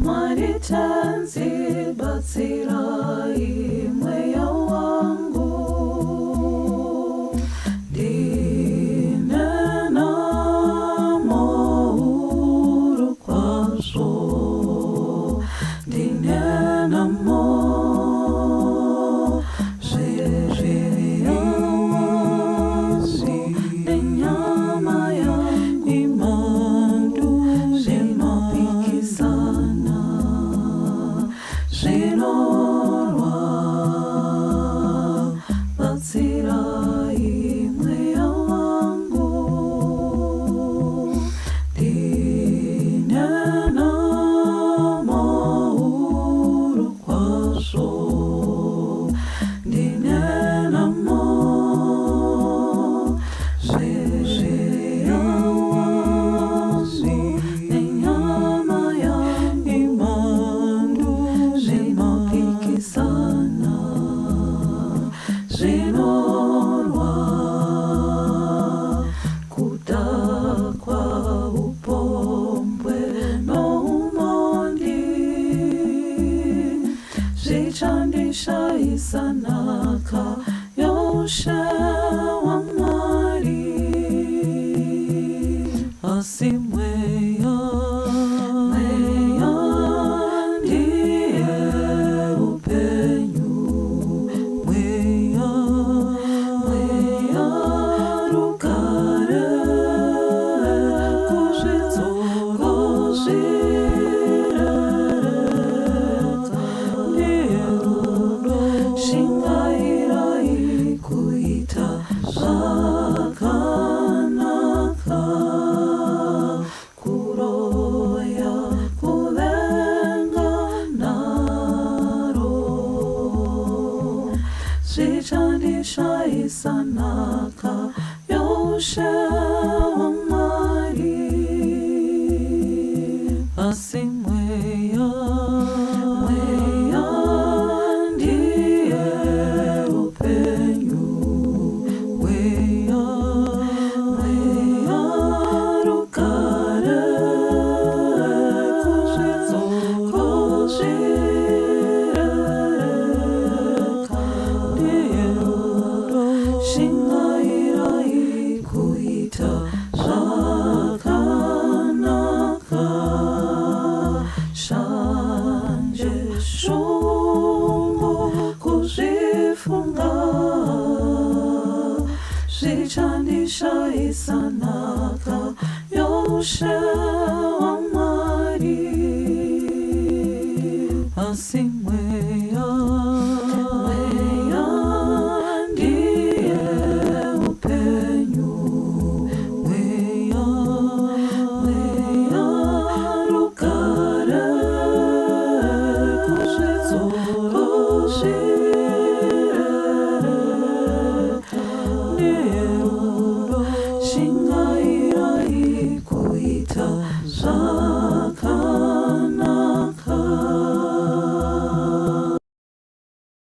Mwaritanzi batsirai mweya wangu dinena mouru kwazo dinena mo ziriyawazi nenyama ya imandu zinopikisana zinorwa batsirai mweya wangu dinena mouru kwazo dinena mo ziriyawazi nenyama ya imandu zinopikisana zinorwa kudakwa upombwe noumondi zvichandisha isanaka yoshe wamwari asi mweya ndiye upenyu mweya rugare kuzvidzoro zvirereka ndiye rudo shingairai kuita zvakanaka kuroya kuvenga naro zvichandisha isanaka yoshe wamwari asi mweya ndiye upenyu mweya rugare kuzvidzoro zvirereka ndiye rudo shingairai kuita zvakanaka shanje shungu kuzvifunga zvichandisha isanaka yoshe wamwari asi